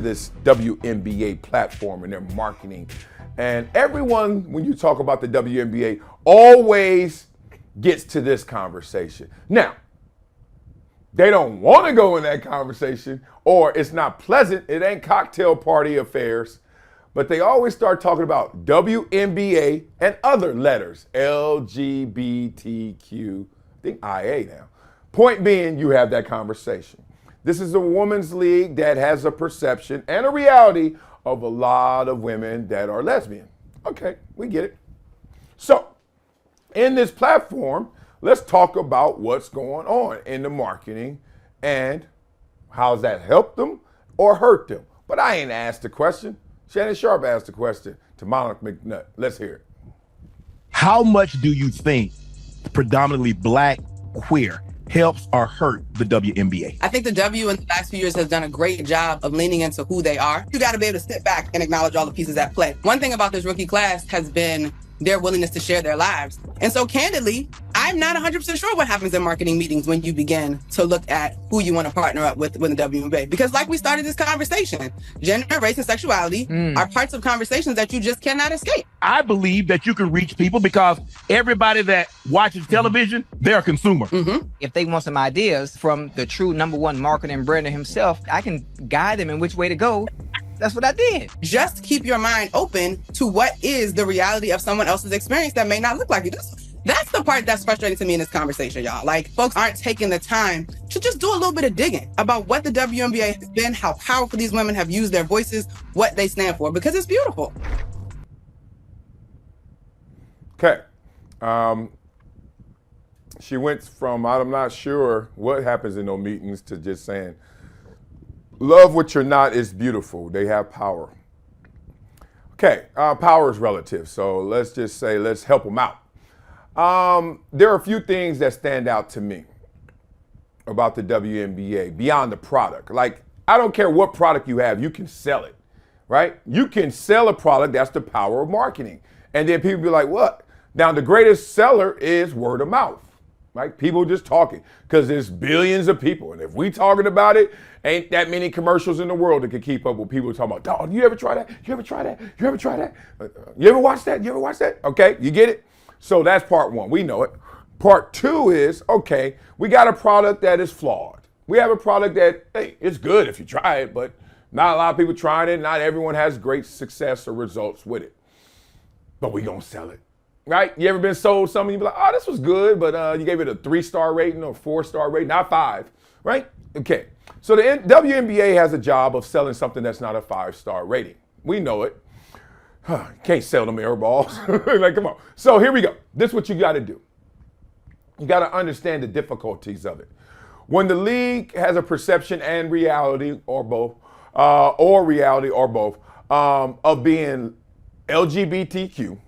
this WNBA platform and their marketing. And everyone, when you talk about the WNBA, always gets to this conversation. Now, they don't want to go in that conversation, or it's not pleasant. It ain't cocktail party affairs. But they always start talking about WNBA and other letters, LGBTQ, I think IA now. Point being, you have that conversation. This is a women's league that has a perception and a reality of a lot of women that are lesbian. Okay, we get it. So, in this platform, let's talk about what's going on in the marketing and how's that helped them or hurt them. But I ain't asked the question. Shannon Sharp asked the question to Monica McNutt. Let's hear it. How much do you think predominantly Black queer helps or hurt the WNBA? I think the W in the last few years has done a great job of leaning into who they are. You got to be able to sit back and acknowledge all the pieces at play. One thing about this rookie class has been their willingness to share their lives. And so candidly, I'm not 100% sure what happens in marketing meetings when you begin to look at who you want to partner up with the WNBA. Because like we started this conversation, gender, race, and sexuality are parts of conversations that you just cannot escape. I believe that you can reach people because everybody that watches television, they're a consumer. If they want some ideas from the true #1 marketing brander himself, I can guide them in which way to go. That's what I did. Just keep your mind open to what is the reality of someone else's experience that may not look like you. That's the part that's frustrating to me in this conversation, y'all. Like, folks aren't taking the time to just do a little bit of digging about what the WNBA has been, how powerful these women have used their voices, what they stand for, because it's beautiful. Okay. She went from, I'm not sure what happens in those meetings, to just saying, love what you're not is beautiful. They have power. Okay, power is relative. So let's just say, let's help them out. There are a few things that stand out to me about the WNBA beyond the product. Like, I don't care what product you have, you can sell it, right? You can sell a product, that's the power of marketing. And then people be like, what? Now, the greatest seller is word of mouth, right? People just talking, because there's billions of people. And if we talking about it, ain't that many commercials in the world that can keep up with people talking about, dog, you ever try that? You ever try that? You ever try that? You ever watch that? You ever watch that? Okay, you get it? So that's part one. We know it. Part two is, okay, we got a product that is flawed. We have a product that, hey, it's good if you try it, but not a lot of people trying it. Not everyone has great success or results with it. But we gonna sell it, right? You ever been sold something, you be like, oh, this was good, but you gave it a 3-star rating or 4-star rating, not 5, right? Okay. So the WNBA has a job of selling something that's not a 5-star rating. We know it. You can't sell them air balls. Like, come on. So here we go. This is what you got to do. You got to understand the difficulties of it. When the league has a perception and reality, or both, of being LGBTQ,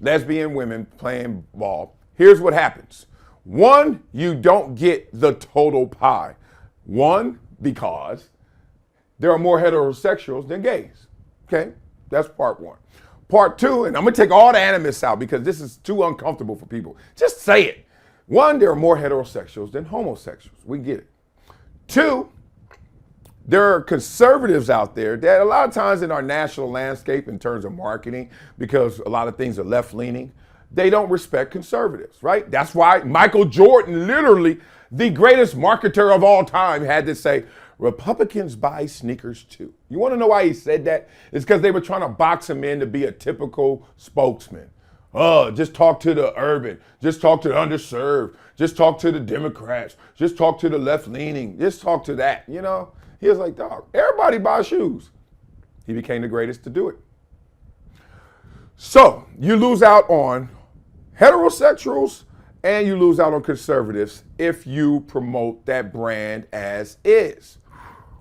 lesbian women playing ball, here's what happens. One, you don't get the total pie. One, because there are more heterosexuals than gays. Okay, that's part one. Part two, and I'm gonna take all the animus out because this is too uncomfortable for people. Just say it. One, there are more heterosexuals than homosexuals. We get it. Two, there are conservatives out there that a lot of times in our national landscape in terms of marketing, because a lot of things are left-leaning, they don't respect conservatives, right? That's why Michael Jordan, literally the greatest marketer of all time, had to say, Republicans buy sneakers too. You want to know why he said that? It's because they were trying to box him in to be a typical spokesman. Oh, just talk to the urban, just talk to the underserved, just talk to the Democrats, just talk to the left-leaning, just talk to that, you know? He was like, dog, everybody buys shoes. He became the greatest to do it. So you lose out on heterosexuals and you lose out on conservatives if you promote that brand as is.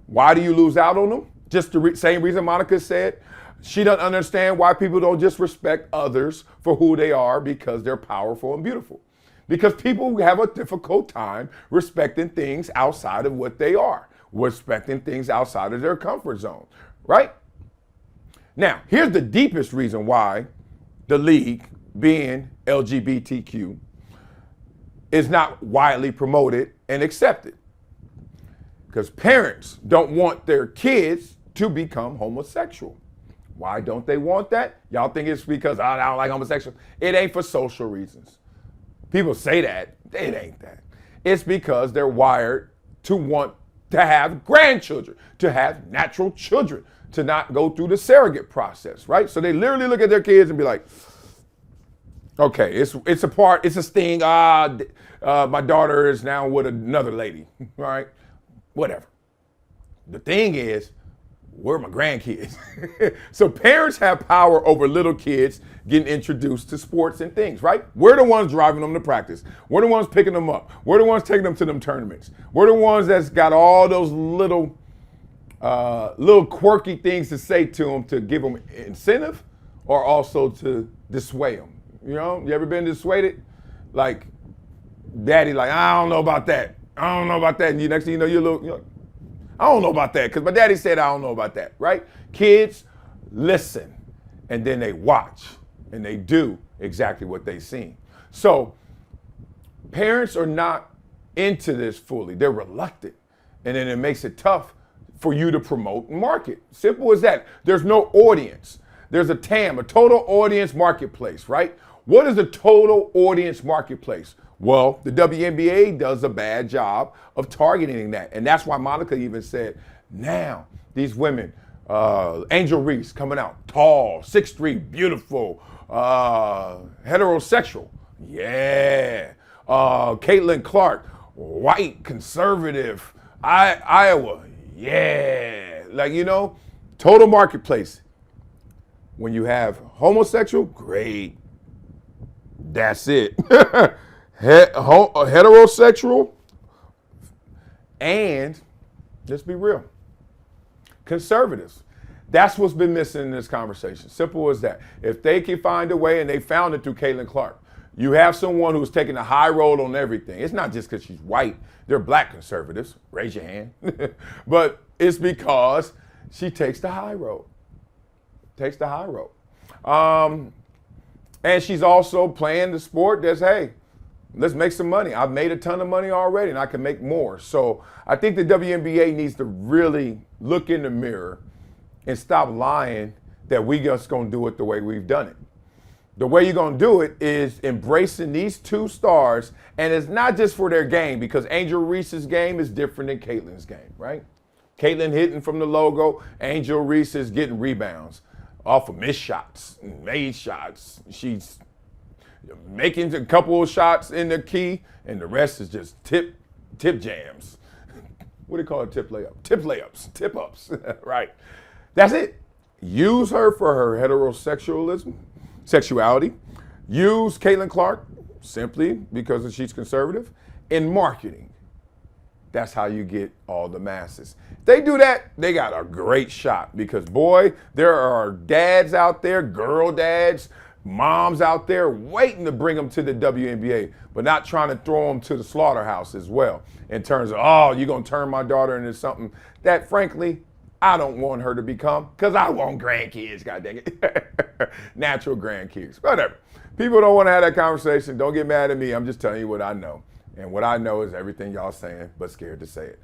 Why do you lose out on them? Just the same reason Monica said. She doesn't understand why people don't just respect others for who they are because they're powerful and beautiful. Because people have a difficult time respecting things outside of what they are, respecting things outside of their comfort zone, right? Now, here's the deepest reason why the league, being LGBTQ, is not widely promoted and accepted. Because parents don't want their kids to become homosexual. Why don't they want that? Y'all think it's because I don't like homosexuals? It ain't for social reasons. People say that. It ain't that. It's because they're wired to want to have grandchildren, to have natural children, to not go through the surrogate process, right? So they literally look at their kids and be like, okay, it's a sting. My daughter is now with another lady, all right? Whatever. The thing is, where are my grandkids? So parents have power over little kids getting introduced to sports and things, right? We're the ones driving them to practice. We're the ones picking them up. We're the ones taking them to them tournaments. We're the ones that's got all those little quirky things to say to them to give them incentive or also to dissuade them. You know, you ever been dissuaded? Like, daddy, like, I don't know about that. I don't know about that. And you next thing you know, you're like, I don't know about that because my daddy said I don't know about that, right? Kids listen and then they watch and they do exactly what they seen. So parents are not into this fully. They're reluctant. And then it makes it tough for you to promote and market. Simple as that. There's no audience. There's a TAM, a total audience marketplace, right? What is a total audience marketplace? Well, the WNBA does a bad job of targeting that. And that's why Monica even said, now these women, Angel Reese coming out, tall, 6'3", beautiful, heterosexual. Yeah. Caitlin Clark, white, conservative, Iowa. Yeah. Like, you know, total marketplace. When you have homosexual, great. That's it. Heterosexual, and let's be real, conservatives. That's what's been missing in this conversation. Simple as that. If they can find a way, and they found it through Caitlin Clark, you have someone who's taking a high road on everything. It's not just because she's white. They're black conservatives. Raise your hand. But it's because she takes the high road. Takes the high road. And she's also playing the sport that's, hey, let's make some money. I've made a ton of money already and I can make more. So I think the WNBA needs to really look in the mirror and stop lying that we just gonna do it the way we've done it. The way you're gonna do it is embracing these two stars, and it's not just for their game, because Angel Reese's game is different than Caitlin's game, right? Caitlin hitting from the logo, Angel Reese is getting rebounds off of missed shots, made shots. She's making a couple of shots in the key, and the rest is just tip jams. What do you call a tip layup? Tip layups, tip ups, right? That's it. Use her for her sexuality. Use Caitlin Clark simply because she's conservative in marketing. That's how you get all the masses. If they do that, they got a great shot, because boy, there are dads out there, girl dads, moms out there waiting to bring them to the WNBA, but not trying to throw them to the slaughterhouse as well, in terms of, oh, you're going to turn my daughter into something that, frankly, I don't want her to become, because I want grandkids, god dang it. Natural grandkids, whatever. People don't want to have that conversation. Don't get mad at me. I'm just telling you what I know. And what I know is everything y'all saying, but scared to say it.